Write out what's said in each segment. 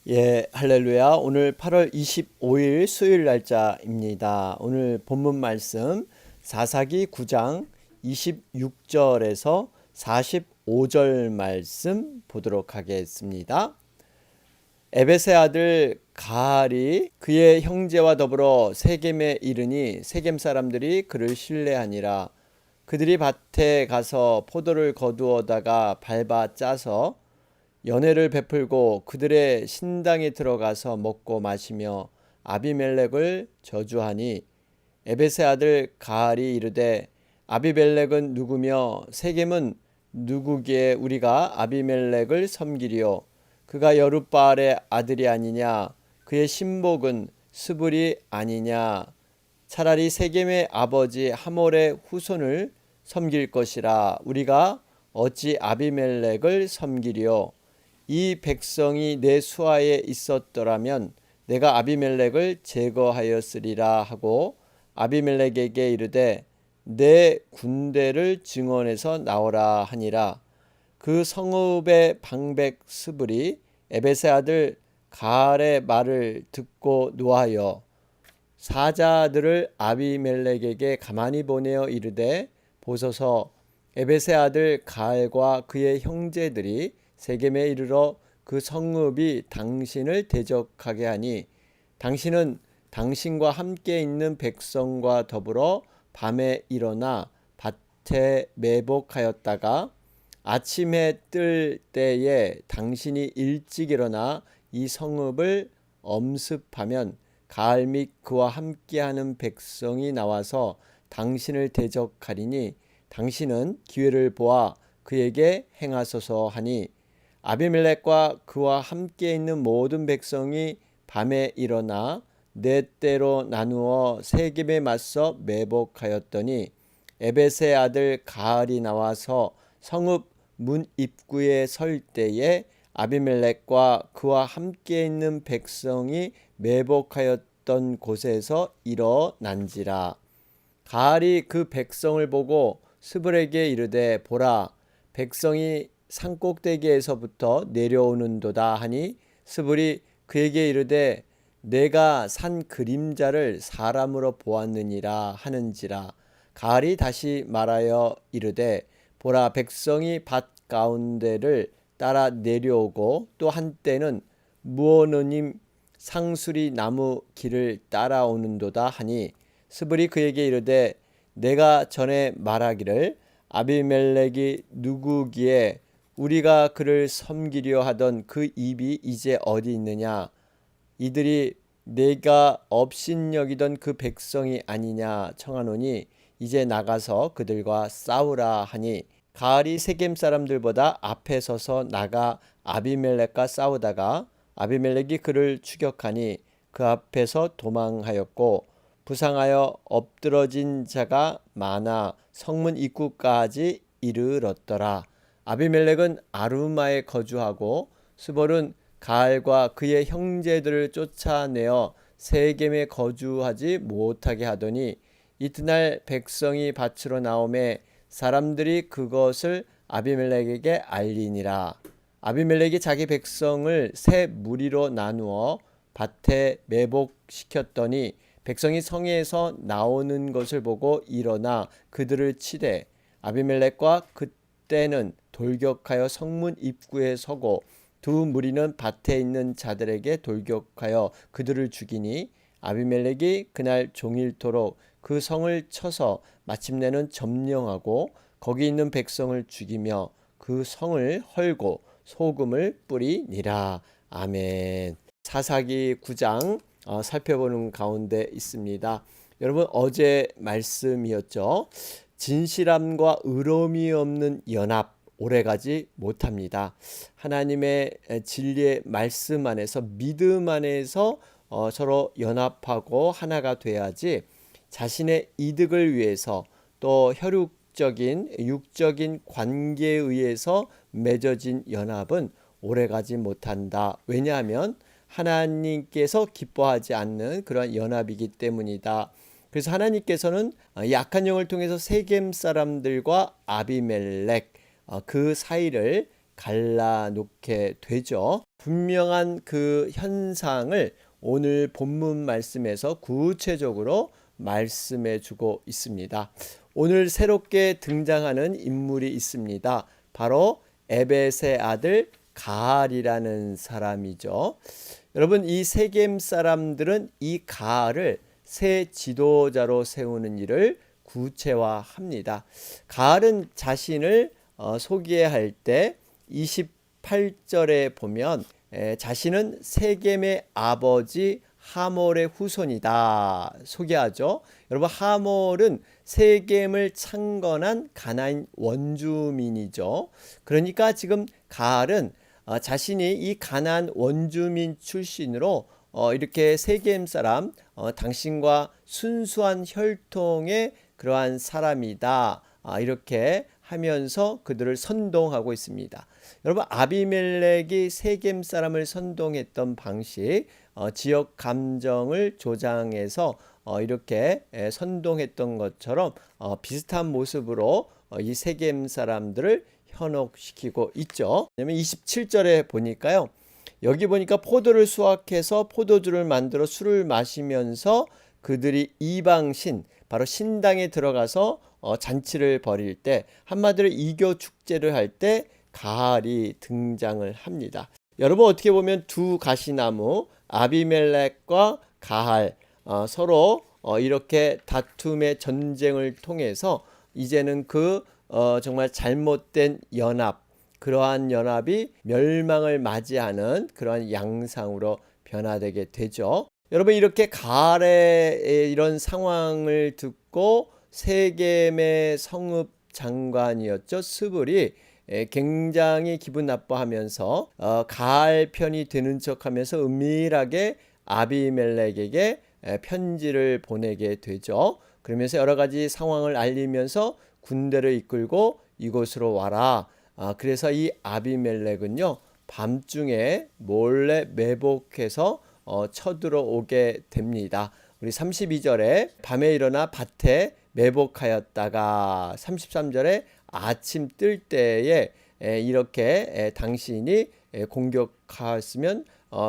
예, 할렐루야. 오늘 8월 25일 수요일 날짜입니다. 오늘 본문 말씀 사사기 9장 26절에서 45절 말씀 보도록 하겠습니다. 에벳의 아들 가알이 그의 형제와 더불어 세겜에 이르니 세겜 사람들이 그를 신뢰하니라. 그들이 밭에 가서 포도를 거두어다가 밟아 짜서 연회를 베풀고 그들의 신당에 들어가서 먹고 마시며 아비멜렉을 저주하니 에벳의 아들 가알이 이르되 아비멜렉은 누구며 세겜은 누구기에 우리가 아비멜렉을 섬기리요. 그가 여룻바알의 아들이 아니냐. 그의 신복은 스불이 아니냐. 차라리 세겜의 아버지 하몰의 후손을 섬길 것이라. 우리가 어찌 아비멜렉을 섬기리요. 이 백성이 내 수하에 있었더라면 내가 아비멜렉을 제거하였으리라 하고 아비멜렉에게 이르되 내 군대를 증원해서 나오라 하니라. 그 성읍의 방백 스불이 에벳의 아들 가알의 말을 듣고 노하여 사자들을 아비멜렉에게 가만히 보내어 이르되 보소서 에벳의 아들 가알과 그의 형제들이 세겜에 이르러 그 성읍이 당신을 대적하게 하니 당신은 당신과 함께 있는 백성과 더불어 밤에 일어나 밭에 매복하였다가 아침에 뜰 때에 당신이 일찍 일어나 이 성읍을 엄습하면 가알 및 그와 함께하는 백성이 나와서 당신을 대적하리니 당신은 기회를 보아 그에게 행하소서 하니 아비멜렉과 그와 함께 있는 모든 백성이 밤에 일어나 네 때로 나누어 세겜에 맞서 매복하였더니 에벳의 아들 가알이 나와서 성읍 문 입구에 설 때에 아비멜렉과 그와 함께 있는 백성이 매복하였던 곳에서 일어난지라. 가알이 그 백성을 보고 스불에게 이르되 보라 백성이 산꼭대기에서부터 내려오는도다 하니 스불이 그에게 이르되 내가 산 그림자를 사람으로 보았느니라 하는지라. 가알이 다시 말하여 이르되 보라 백성이 밭 가운데를 따라 내려오고 또 한때는 무오느님 상수리 나무 길을 따라오는도다 하니 스불이 그에게 이르되 내가 전에 말하기를 아비멜렉이 누구기에 우리가 그를 섬기려 하던 그 입이 이제 어디 있느냐. 이들이 내가 업신여기던 그 백성이 아니냐 청하노니 이제 나가서 그들과 싸우라 하니 가알이 세겜 사람들보다 앞에 서서 나가 아비멜렉과 싸우다가 아비멜렉이 그를 추격하니 그 앞에서 도망하였고 부상하여 엎드러진 자가 많아 성문 입구까지 이르렀더라. 아비멜렉은 아루마에 거주하고 스볼은 가알과 그의 형제들을 쫓아내어 세겜에 거주하지 못하게 하더니 이튿날 백성이 밭으로 나오매 사람들이 그것을 아비멜렉에게 알리니라. 아비멜렉이 자기 백성을 세 무리로 나누어 밭에 매복시켰더니 백성이 성에서 나오는 것을 보고 일어나 그들을 치되 아비멜렉과 그때는 돌격하여 성문 입구에 서고 두 무리는 밭에 있는 자들에게 돌격하여 그들을 죽이니 아비멜렉이 그날 종일토록 그 성을 쳐서 마침내는 점령하고 거기 있는 백성을 죽이며 그 성을 헐고 소금을 뿌리니라. 아멘. 사사기 9장 살펴보는 가운데 있습니다. 여러분 어제 말씀이었죠. 진실함과 의로움이 없는 연합 오래가지 못합니다. 하나님의 진리의 말씀 안에서 믿음 안에서 서로 연합하고 하나가 돼야지 자신의 이득을 위해서 또 혈육적인 육적인 관계에 의해서 맺어진 연합은 오래가지 못한다. 왜냐하면 하나님께서 기뻐하지 않는 그런 연합이기 때문이다. 그래서 하나님께서는 약한 영을 통해서 세겜 사람들과 아비멜렉 그 사이를 갈라놓게 되죠. 분명한 그 현상을 오늘 본문 말씀에서 구체적으로 말씀해 주고 있습니다. 오늘 새롭게 등장하는 인물이 있습니다. 바로 에벳의 아들 가알이라는 사람이죠. 여러분, 이 세겜 사람들은 이 가알을 새 지도자로 세우는 일을 구체화합니다. 가알은 자신을 소개할 때 28절에 보면 자신은 세겜의 아버지 하몰의 후손이다 소개하죠. 여러분, 하몰은 세겜을 창건한 가나안 원주민이죠. 그러니까 지금 가알은 자신이 이 가나안 원주민 출신으로 이렇게 세겜 사람, 당신과 순수한 혈통의 그러한 사람이다, 이렇게 하면서 그들을 선동하고 있습니다. 여러분, 아비멜렉이 세겜 사람을 선동했던 방식, 지역 감정을 조장해서 이렇게 선동했던 것처럼 비슷한 모습으로 이 세겜 사람들을 현혹시키고 있죠. 왜냐면 27절에 보니까요. 여기 보니까 포도를 수확해서 포도주를 만들어 술을 마시면서 그들이 이방신, 바로 신당에 들어가서 잔치를 벌일 때, 한마디로 이교 축제를 할 때 가알이 등장을 합니다. 여러분, 어떻게 보면 두 가시나무 아비멜렉과 가알 서로 이렇게 다툼의 전쟁을 통해서 이제는 그 정말 잘못된 연합, 그러한 연합이 멸망을 맞이하는 그러한 양상으로 변화되게 되죠. 여러분, 이렇게 가알의 이런 상황을 듣고 세겜의 성읍 장관이었죠, 스불이 굉장히 기분 나빠하면서 가알 편이 되는 척하면서 은밀하게 아비멜렉에게 편지를 보내게 되죠. 그러면서 여러 가지 상황을 알리면서 군대를 이끌고 이곳으로 와라. 그래서 이 아비멜렉은요, 밤중에 몰래 매복해서 쳐들어오게 됩니다. 우리 32절에 밤에 일어나 밭에 매복하였다가 33절에 아침 뜰 때에 이렇게 당신이 공격하였으면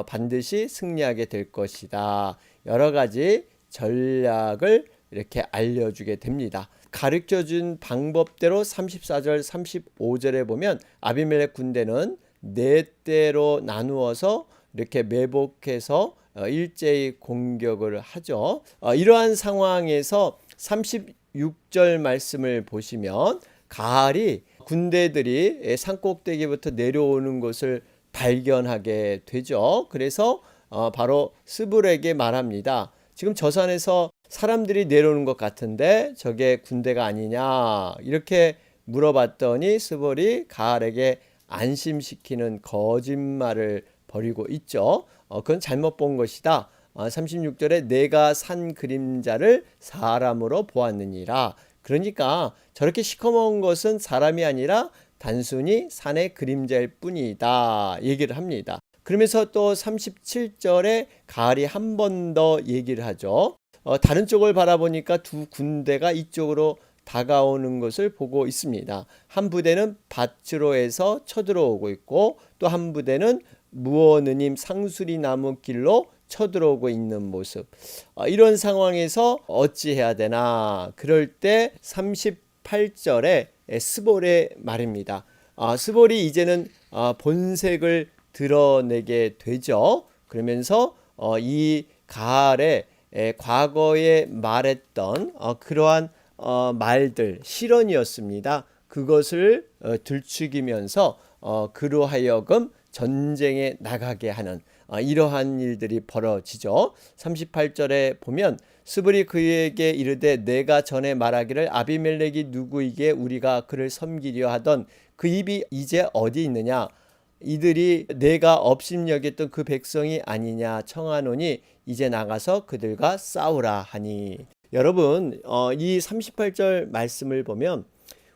반드시 승리하게 될 것이다. 여러 가지 전략을 이렇게 알려주게 됩니다. 가르쳐준 방법대로 34절 35절에 보면 아비멜렉 군대는 네 대로 나누어서 이렇게 매복해서 일제히 공격을 하죠. 이러한 상황에서 36절 말씀을 보시면 가알이 군대들이 산꼭대기부터 내려오는 것을 발견하게 되죠. 그래서 바로 스불에게 말합니다. 지금 저 산에서 사람들이 내려오는 것 같은데 저게 군대가 아니냐, 이렇게 물어봤더니 스불이 가알에게 안심시키는 거짓말을 벌이고 있죠. 그건 잘못 본 것이다. 36절에 내가 산 그림자를 사람으로 보았느니라. 그러니까 저렇게 시커먼 것은 사람이 아니라 단순히 산의 그림자일 뿐이다 얘기를 합니다. 그러면서 또 37절에 가알이 한 번 더 얘기를 하죠. 다른 쪽을 바라보니까 두 군대가 이쪽으로 다가오는 것을 보고 있습니다. 한 부대는 밭으로에서 쳐들어오고 있고 또 한 부대는 무어느님 상수리 나무 길로 쳐들어오고 있는 모습. 이런 상황에서 어찌해야 되나? 그럴 때 38절에 스볼의 말입니다. 스볼이 이제는 본색을 드러내게 되죠. 그러면서 이 가알의 과거에 말했던 그러한 말들, 실언이었습니다. 그것을 들추기면서 그로 하여금 전쟁에 나가게 하는 이러한 일들이 벌어지죠. 38절에 보면 스불이 그에게 이르되 내가 전에 말하기를 아비멜렉이 누구이기에 우리가 그를 섬기려 하던 그 입이 이제 어디 있느냐? 이들이 내가 업심여겼던 그 백성이 아니냐 청하노니 이제 나가서 그들과 싸우라 하니. 여러분, 이 38절 말씀을 보면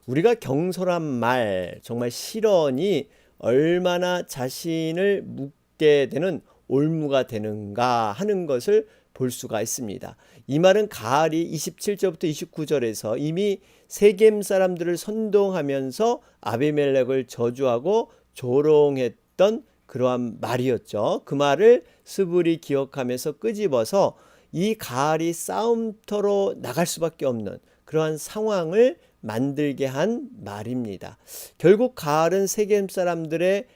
우리가 경솔한 말, 정말 실언이 얼마나 자신을 묻게 되는 올무가 되는가 하는 것을 볼 수가 있습니다. 이 말은 가알이 27절부터 29절에서 이미 세겜 사람들을 선동하면서 아비멜렉을 저주하고 조롱했던 그러한 말이었죠. 그 말을 스불이 기억하면서 끄집어서 이 가알이 싸움터로 나갈 수밖에 없는 그러한 상황을 만들게 한 말입니다. 결국 가알은 세겜 사람들의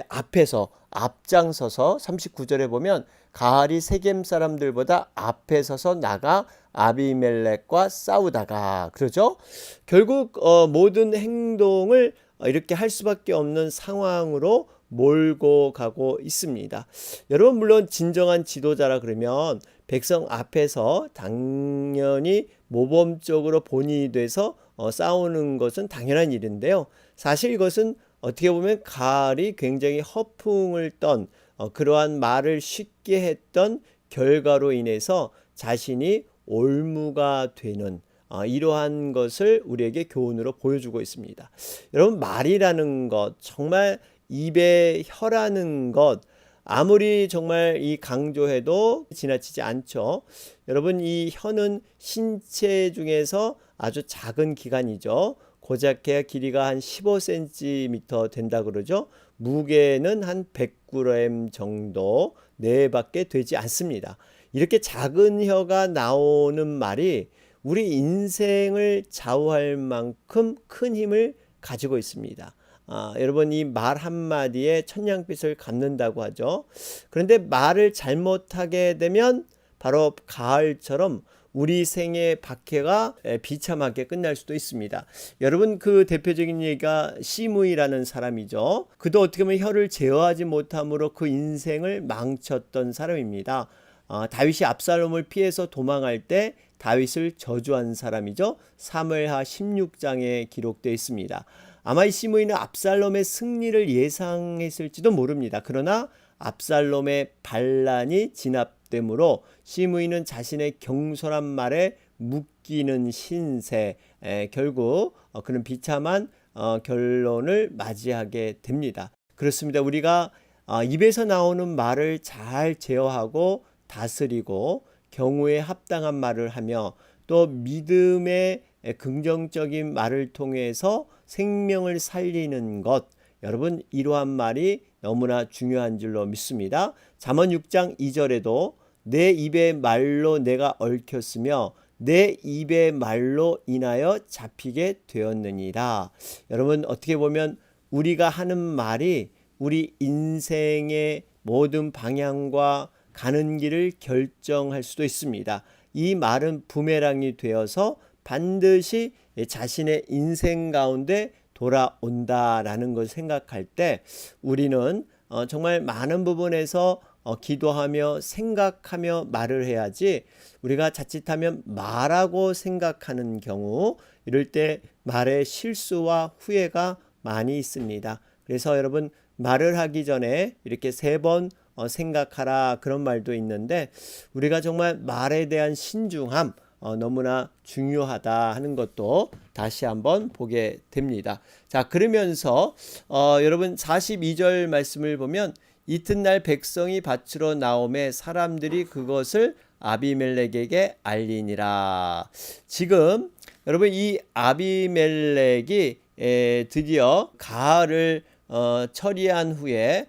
앞에서 앞장서서 39절에 보면 가알이 세겜 사람들보다 앞에 서서 나가 아비멜렉과 싸우다가 그러죠. 결국 모든 행동을 이렇게 할 수밖에 없는 상황으로 몰고 가고 있습니다. 여러분 물론 진정한 지도자라 그러면 백성 앞에서 당연히 모범적으로 본인이 돼서 싸우는 것은 당연한 일인데요. 사실 이것은 어떻게 보면 가알이 굉장히 허풍을 떤 그러한 말을 쉽게 했던 결과로 인해서 자신이 올무가 되는 이러한 것을 우리에게 교훈으로 보여주고 있습니다. 여러분 말이라는 것 정말 입의 혀라는 것 아무리 정말 이 강조해도 지나치지 않죠. 여러분 이 혀는 신체 중에서 아주 작은 기관이죠. 고작해야 길이가 한 15cm 된다 그러죠. 무게는 한 100g 정도 내밖에 되지 않습니다. 이렇게 작은 혀가 나오는 말이 우리 인생을 좌우할 만큼 큰 힘을 가지고 있습니다. 여러분 이 말 한마디에 천냥빚을 갚는다고 하죠. 그런데 말을 잘못하게 되면 바로 가을처럼 우리 생의 박해가 비참하게 끝날 수도 있습니다. 여러분 그 대표적인 얘기가 시므이라는 사람이죠. 그도 어떻게 보면 혀를 제어하지 못함으로 그 인생을 망쳤던 사람입니다. 다윗이 압살롬을 피해서 도망할 때 다윗을 저주한 사람이죠. 사무엘하 16장에 기록되어 있습니다. 아마 이 시므이는 압살롬의 승리를 예상했을지도 모릅니다. 그러나 압살롬의 반란이 진압되므로 시므이는 자신의 경솔한 말에 묶이는 신세, 결국 그런 비참한 결론을 맞이하게 됩니다. 그렇습니다. 우리가 입에서 나오는 말을 잘 제어하고 다스리고 경우에 합당한 말을 하며 또 믿음의 긍정적인 말을 통해서 생명을 살리는 것, 여러분 이러한 말이 너무나 중요한 줄로 믿습니다. 잠언 6장 2절에도 내 입의 말로 내가 얽혔으며 내 입의 말로 인하여 잡히게 되었느니라. 여러분 어떻게 보면 우리가 하는 말이 우리 인생의 모든 방향과 가는 길을 결정할 수도 있습니다. 이 말은 부메랑이 되어서 반드시 자신의 인생 가운데 돌아온다라는 것을 생각할 때 우리는 정말 많은 부분에서 기도하며 생각하며 말을 해야지 우리가 자칫하면 말하고 생각하는 경우 이럴 때 말의 실수와 후회가 많이 있습니다. 그래서 여러분 말을 하기 전에 이렇게 3번 생각하라 그런 말도 있는데 우리가 정말 말에 대한 신중함 너무나 중요하다 하는 것도 다시 한번 보게 됩니다. 자 그러면서 여러분 42절 말씀을 보면 이튿날 백성이 밭으로 나오매 사람들이 그것을 아비멜렉에게 알리니라. 지금 여러분 이 아비멜렉이 드디어 가을을 처리한 후에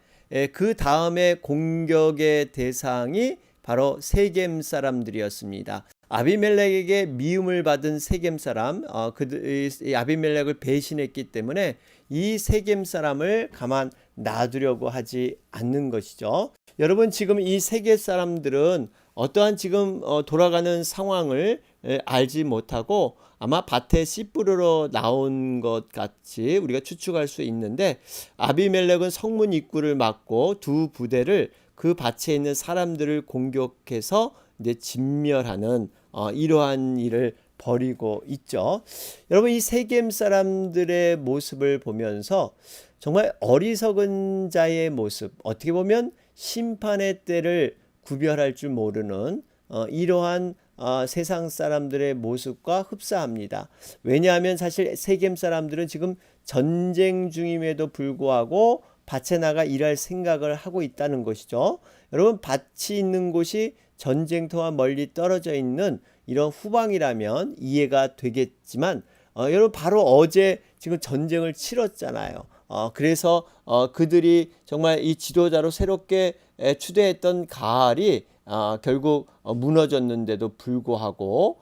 그 다음에 공격의 대상이 바로 세겜 사람들이었습니다. 아비멜렉에게 미움을 받은 세겜 사람, 아비멜렉을 배신했기 때문에 이 세겜 사람을 가만 놔두려고 하지 않는 것이죠. 여러분 지금 이 세겜 사람들은 어떠한 지금 돌아가는 상황을 알지 못하고 아마 밭에 씨 뿌리러 나온 것 같이 우리가 추측할 수 있는데 아비멜렉은 성문 입구를 막고 두 부대를 그 밭에 있는 사람들을 공격해서 이제 진멸하는 이러한 일을 벌이고 있죠. 여러분 이 세겜 사람들의 모습을 보면서 정말 어리석은 자의 모습, 어떻게 보면 심판의 때를 구별할 줄 모르는 이러한 세상 사람들의 모습과 흡사합니다. 왜냐하면 사실 세겜 사람들은 지금 전쟁 중임에도 불구하고 밭에 나가 일할 생각을 하고 있다는 것이죠. 여러분 밭이 있는 곳이 전쟁터와 멀리 떨어져 있는 이런 후방이라면 이해가 되겠지만 여러분 바로 어제 지금 전쟁을 치렀잖아요. 그래서 그들이 정말 이 지도자로 새롭게 추대했던 가알이 결국 무너졌는데도 불구하고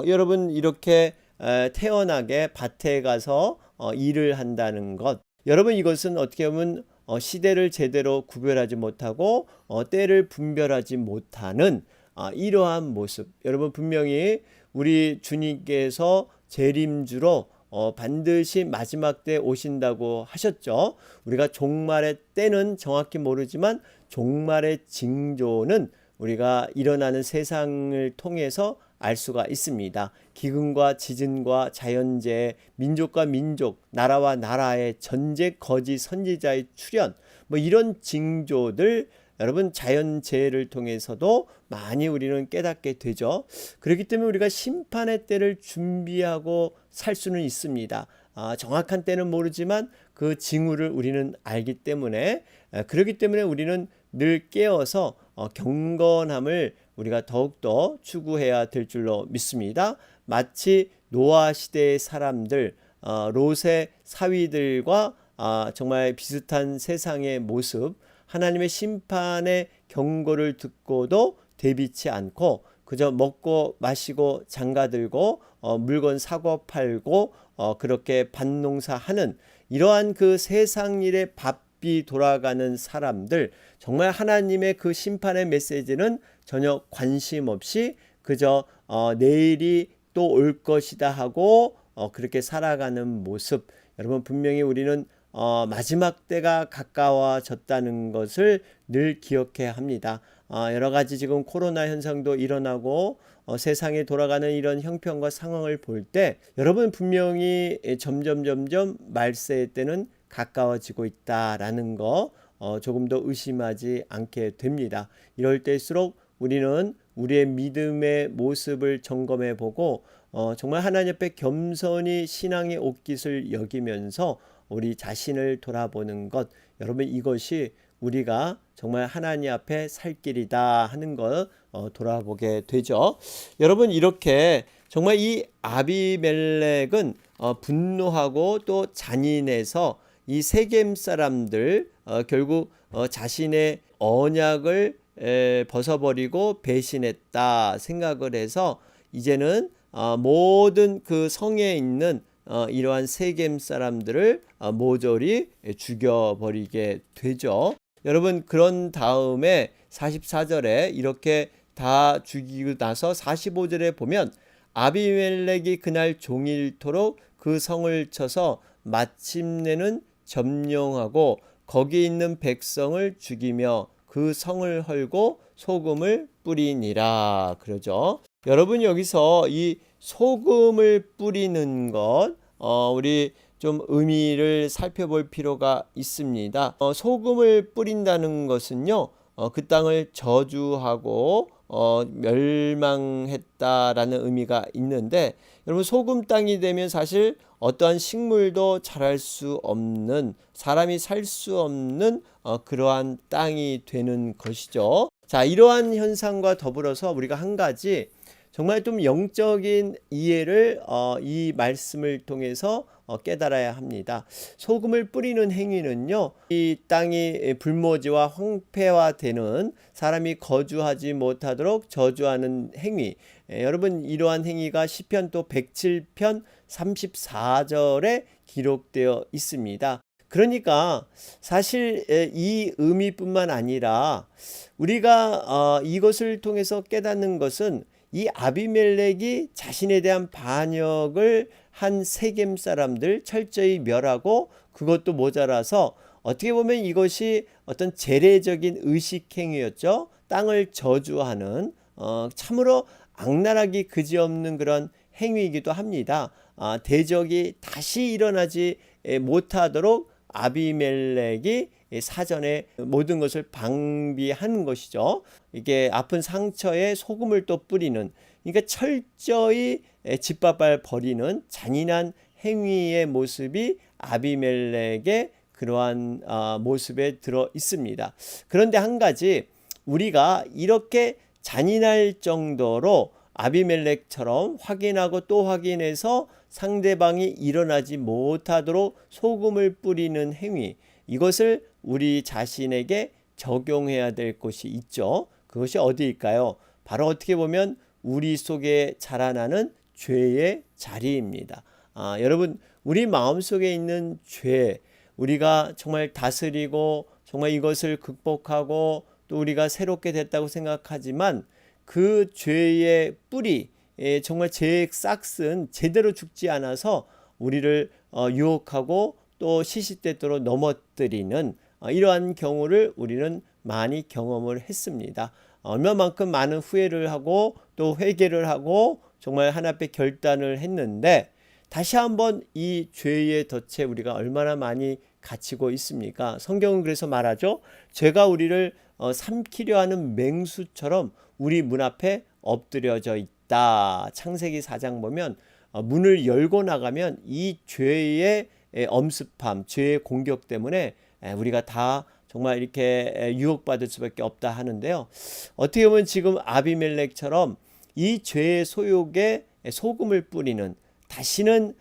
여러분 이렇게 태연하게 밭에 가서 일을 한다는 것, 여러분 이것은 어떻게 보면 시대를 제대로 구별하지 못하고 때를 분별하지 못하는 이러한 모습, 여러분 분명히 우리 주님께서 재림주로 반드시 마지막 때 오신다고 하셨죠. 우리가 종말의 때는 정확히 모르지만 종말의 징조는 우리가 일어나는 세상을 통해서 알 수가 있습니다. 기근과 지진과 자연재해, 민족과 민족, 나라와 나라의 전쟁, 거짓 선지자의 출현, 뭐 이런 징조들 여러분 자연재해를 통해서도 많이 우리는 깨닫게 되죠. 그렇기 때문에 우리가 심판의 때를 준비하고 살 수는 있습니다. 정확한 때는 모르지만 그 징후를 우리는 알기 때문에 그렇기 때문에 우리는 늘 깨어서 경건함을 우리가 더욱더 추구해야 될 줄로 믿습니다. 마치 노아 시대의 사람들, 롯의 사위들과 정말 비슷한 세상의 모습, 하나님의 심판의 경고를 듣고도 대비치 않고 그저 먹고 마시고 장가들고 물건 사고 팔고 그렇게 밭농사하는 이러한 그 세상 일에 바삐 돌아가는 사람들, 정말 하나님의 그 심판의 메시지는 전혀 관심 없이 그저 내일이 또 올 것이다 하고 그렇게 살아가는 모습, 여러분 분명히 우리는 마지막 때가 가까워졌다는 것을 늘 기억해야 합니다. 여러 가지 지금 코로나 현상도 일어나고 세상에 돌아가는 이런 형편과 상황을 볼 때 여러분 분명히 점점 말세의 때는 가까워지고 있다라는 거 조금 더 의심하지 않게 됩니다. 이럴 때일수록 우리는 우리의 믿음의 모습을 점검해 보고 정말 하나님 앞에 겸손히 신앙의 옷깃을 여기면서 우리 자신을 돌아보는 것, 여러분 이것이 우리가 정말 하나님 앞에 살 길이다 하는 걸 돌아보게 되죠. 여러분 이렇게 정말 이 아비멜렉은 분노하고 또 잔인해서 이 세겜 사람들 결국 자신의 언약을 벗어버리고 배신했다 생각을 해서 이제는 모든 그 성에 있는 이러한 세겜 사람들을 모조리 죽여버리게 되죠. 여러분 그런 다음에 44절에 이렇게 다 죽이고 나서 45절에 보면 아비멜렉이 그날 종일토록 그 성을 쳐서 마침내는 점령하고 거기 있는 백성을 죽이며 그 성을 헐고 소금을 뿌리니라 그러죠. 여러분 여기서 이 소금을 뿌리는 것 우리 좀 의미를 살펴볼 필요가 있습니다. 소금을 뿌린다는 것은요 그 땅을 저주하고 멸망했다라는 의미가 있는데, 여러분 소금 땅이 되면 사실 어떠한 식물도 자랄 수 없는, 사람이 살 수 없는 그러한 땅이 되는 것이죠. 자, 이러한 현상과 더불어서 우리가 한 가지 정말 좀 영적인 이해를 이 말씀을 통해서 깨달아야 합니다. 소금을 뿌리는 행위는요, 이 땅이 불모지와 황폐화되는, 사람이 거주하지 못하도록 저주하는 행위. 여러분 이러한 행위가 시편 또 107편 34절에 기록되어 있습니다. 그러니까 사실 이 의미뿐만 아니라 우리가 이것을 통해서 깨닫는 것은 이 아비멜렉이 자신에 대한 반역을 한 세겜 사람들 철저히 멸하고, 그것도 모자라서 어떻게 보면 이것이 어떤 재래적인 의식행위였죠. 땅을 저주하는 참으로 악랄하기 그지없는 그런 행위이기도 합니다. 대적이 다시 일어나지 못하도록 아비멜렉이 사전에 모든 것을 방비하는 것이죠. 이게 아픈 상처에 소금을 또 뿌리는, 그러니까 철저히 짓밟아 버리는 잔인한 행위의 모습이 아비멜렉의 그러한 모습에 들어 있습니다. 그런데 한 가지, 우리가 이렇게 잔인할 정도로 아비멜렉처럼 확인하고 또 확인해서 상대방이 일어나지 못하도록 소금을 뿌리는 행위, 이것을 우리 자신에게 적용해야 될 것이 있죠. 그것이 어디일까요? 바로 어떻게 보면 우리 속에 자라나는 죄의 자리입니다. 여러분, 우리 마음속에 있는 죄, 우리가 정말 다스리고 정말 이것을 극복하고 또 우리가 새롭게 됐다고 생각하지만 그 죄의 뿌리, 정말 죄의 싹은 제대로 죽지 않아서 우리를 유혹하고 또 시시때때로 넘어뜨리는 이러한 경우를 우리는 많이 경험을 했습니다. 얼마만큼 많은 후회를 하고 또 회개를 하고 정말 하나 앞에 결단을 했는데 다시 한번 이 죄의 덫에 우리가 얼마나 많이 갇히고 있습니까? 성경은 그래서 말하죠. 죄가 우리를 삼키려 하는 맹수처럼 우리 문 앞에 엎드려져 있다. 창세기 4장 보면 문을 열고 나가면 이 죄의 엄습함, 죄의 공격 때문에 우리가 다 정말 이렇게 유혹받을 수밖에 없다 하는데요. 어떻게 보면 지금 아비멜렉처럼 이 죄의 소욕에 소금을 뿌리는, 다시는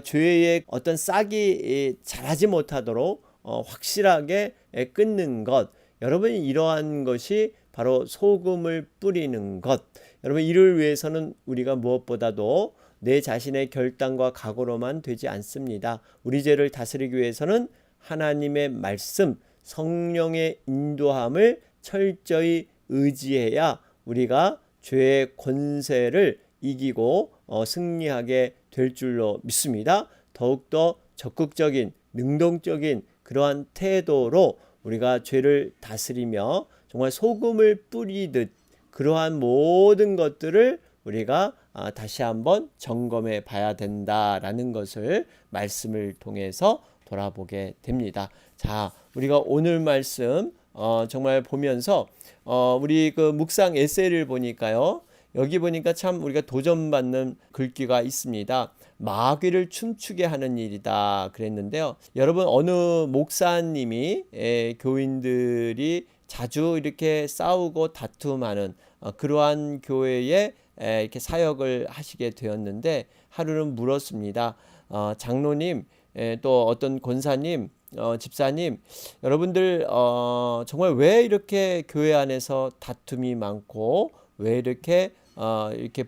죄의 어떤 싹이 자라지 못하도록 확실하게 끊는 것, 여러분 이러한 것이 바로 소금을 뿌리는 것. 여러분 이를 위해서는 우리가 무엇보다도 내 자신의 결단과 각오로만 되지 않습니다. 우리 죄를 다스리기 위해서는 하나님의 말씀, 성령의 인도함을 철저히 의지해야 우리가 죄의 권세를 이기고 승리하게 될 줄로 믿습니다. 더욱더 적극적인 능동적인 그러한 태도로 우리가 죄를 다스리며 정말 소금을 뿌리듯 그러한 모든 것들을 우리가 다시 한번 점검해 봐야 된다라는 것을 말씀을 통해서 돌아보게 됩니다. 자, 우리가 오늘 말씀 정말 보면서 우리 그 묵상 에세이를 보니까요. 여기 보니까 참 우리가 도전받는 글귀가 있습니다. 마귀를 춤추게 하는 일이다 그랬는데요. 여러분 어느 목사님이 교인들이 자주 이렇게 싸우고 다툼하는 그러한 교회에 이렇게 사역을 하시게 되었는데 하루는 물었습니다. 장로님, 또 어떤 권사님, 집사님, 여러분들 정말 왜 이렇게 교회 안에서 다툼이 많고 왜 이렇게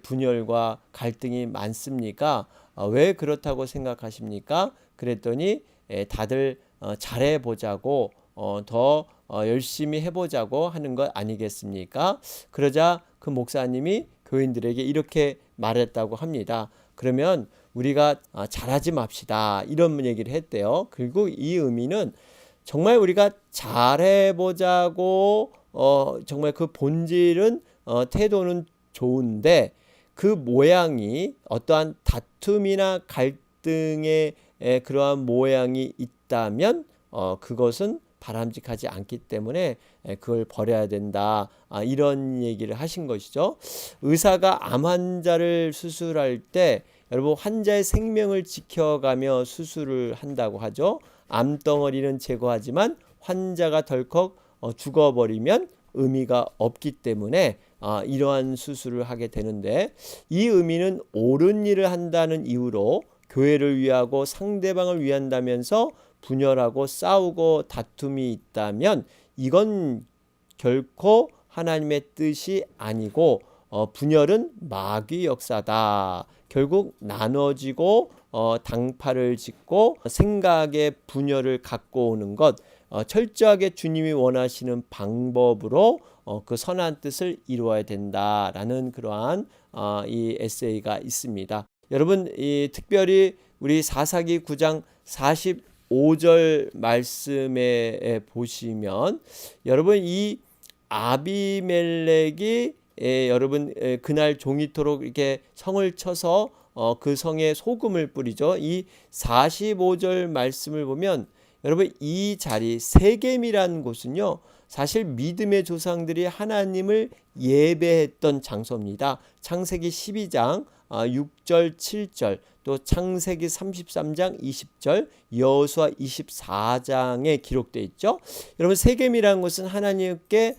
분열과 갈등이 많습니까? 왜 그렇다고 생각하십니까? 그랬더니 다들 잘해보자고 더 열심히 해보자고 하는 것 아니겠습니까? 그러자 그 목사님이 교인들에게 이렇게 말했다고 합니다. 그러면 우리가 잘하지 맙시다 이런 얘기를 했대요. 그리고 이 의미는 정말 우리가 잘해보자고 정말 그 본질은 태도는 좋은데 그 모양이 어떠한 다툼이나 갈등의 그러한 모양이 있다면 그것은 바람직하지 않기 때문에 그걸 버려야 된다. 이런 얘기를 하신 것이죠. 의사가 암 환자를 수술할 때 여러분 환자의 생명을 지켜가며 수술을 한다고 하죠. 암덩어리는 제거하지만 환자가 덜컥 죽어버리면 의미가 없기 때문에 이러한 수술을 하게 되는데 이 의미는 옳은 일을 한다는 이유로 교회를 위하고 상대방을 위한다면서 분열하고 싸우고 다툼이 있다면 이건 결코 하나님의 뜻이 아니고 분열은 마귀 역사다. 결국 나눠지고 당파를 짓고 생각의 분열을 갖고 오는 것, 철저하게 주님이 원하시는 방법으로 그 선한 뜻을 이루어야 된다라는 그러한 이 에세이가 있습니다. 여러분 특별히 우리 사사기 9장 45절 말씀에 보시면 여러분 이 아비멜렉이 여러분 그날 종이토록 이렇게 성을 쳐서 그 성에 소금을 뿌리죠. 이 45절 말씀을 보면 여러분 이 자리 세겜이라는 곳은요. 사실 믿음의 조상들이 하나님을 예배했던 장소입니다. 창세기 12장 6절 7절 또 창세기 33장 20절 여호수아 24장에 기록되어 있죠. 여러분 세겜이라는 곳은 하나님께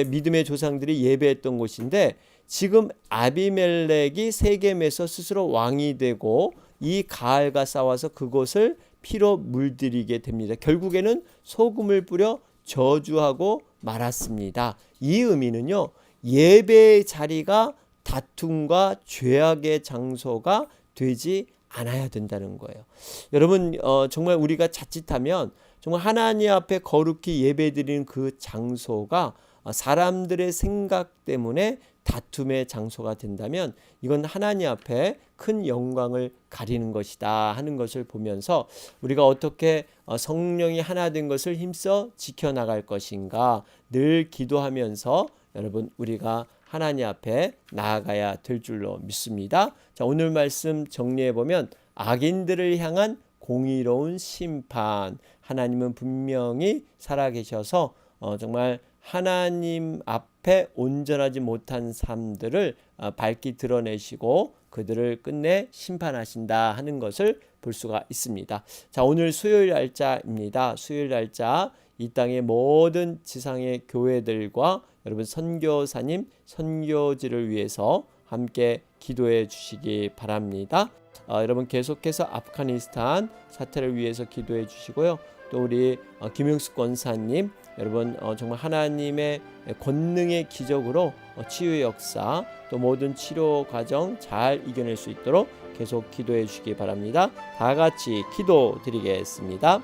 믿음의 조상들이 예배했던 곳인데 지금 아비멜렉이 세겜에서 스스로 왕이 되고 이 가알과 싸워서 그곳을 피로 물들이게 됩니다. 결국에는 소금을 뿌려 저주하고 말았습니다. 이 의미는요, 예배의 자리가 다툼과 죄악의 장소가 되지 않아야 된다는 거예요. 여러분, 정말 우리가 자칫하면 정말 하나님 앞에 거룩히 예배드리는 그 장소가 사람들의 생각 때문에 다툼의 장소가 된다면 이건 하나님 앞에 큰 영광을 가리는 것이다 하는 것을 보면서 우리가 어떻게 성령이 하나 된 것을 힘써 지켜나갈 것인가 늘 기도하면서 여러분 우리가 하나님 앞에 나아가야 될 줄로 믿습니다. 자, 오늘 말씀 정리해 보면 악인들을 향한 공의로운 심판, 하나님은 분명히 살아계셔서 정말 하나님 앞에 온전하지 못한 삶들을 밝히 드러내시고 그들을 끝내 심판하신다 하는 것을 볼 수가 있습니다. 자, 오늘 수요일 날짜입니다. 수요일 날짜 이 땅의 모든 지상의 교회들과 여러분 선교사님, 선교지를 위해서 함께 기도해 주시기 바랍니다. 여러분 계속해서 아프가니스탄 사태를 위해서 기도해 주시고요. 또 우리 김용숙 권사님 여러분 정말 하나님의 권능의 기적으로 치유의 역사 또 모든 치료 과정 잘 이겨낼 수 있도록 계속 기도해 주시기 바랍니다. 다 같이 기도 드리겠습니다.